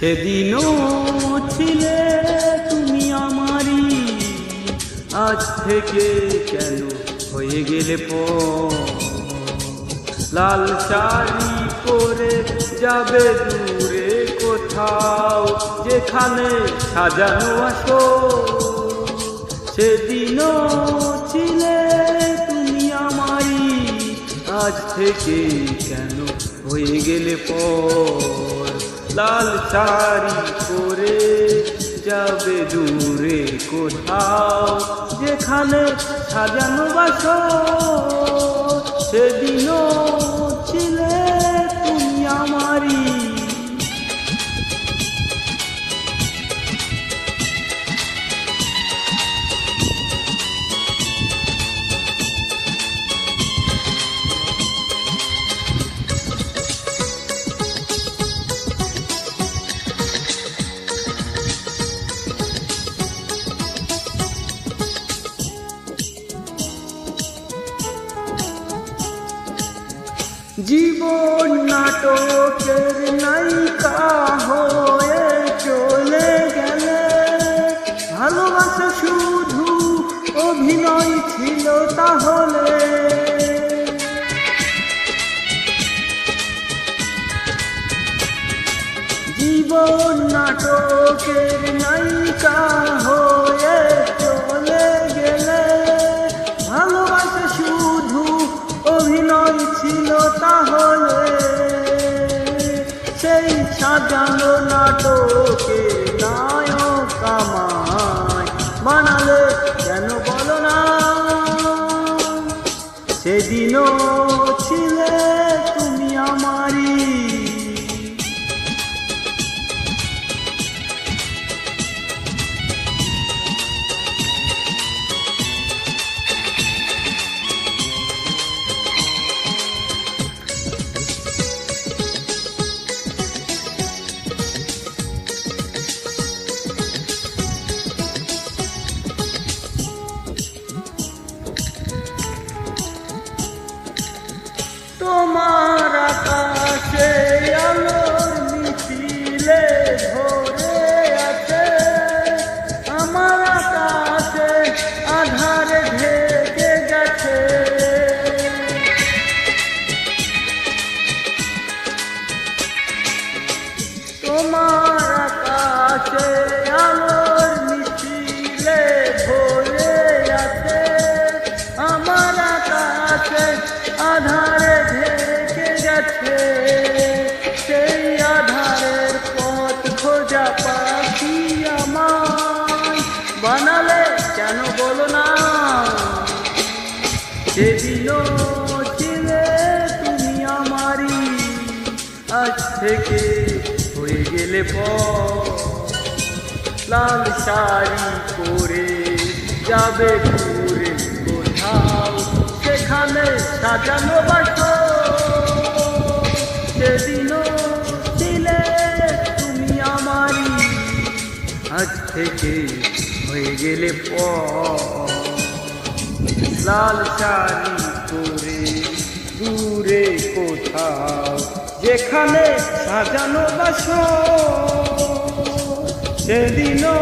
সেদিনও ছিলে তুমি আমারই, আজ থেকে কেন হয়ে গেলে লাল শাড়ি পরে যাবে দূরে কোথাও, যেখানে সাজানো আসো। সেদিনও ছিলে তুমি আমারই, আজ থেকে কেন হয়ে গেলে লাল শাড়ি পরে যাবে দূরে কোথাও, যেখানে সাজানো বাসো। সেদিনও ছিলে তুমি আমারই। জীবন নাটকের নায়িকা হয়ে চলে গেলে, ভালোবাসা শুধু অভিনয় ছিল তাহলে। জীবন নাটকের নায়িকা হয়ে চলে গেলে, ভালোবাসা শুধু অভিনয় ছিল তাহলে। সেই সাজানো নাটকে নায়ক আমায় বানালে কেন বলো না। সেদিনও ছিলে তুমি আমারই। তোমার আকাশে আলোর মিছিলে ধরে আছে, আমার আকাশে আধারে ঢেকে গেছে। তোমার আকাশে আলোর মিছিলে ধরে আছে, আমার আকাশে আধারে ঢেকে গেছে। সেই আধারের পথ খোঁজা পাখি আমায় বানালে কেন বলো না। সেদিনও ছিলে তুমি আমারই, আজ থেকে হয়ে গেলে লাল শাড়ি পরে যাবে দূরে কোথাও, সেখানে সাজানো বাসো। সেদিনও ছিলে তুমি আমারই, আজ থেকে হয়ে গেলে লাল শাড়ি পরে দূরে কোথাও, যেখানে সাজানো বাসো। সেদিনও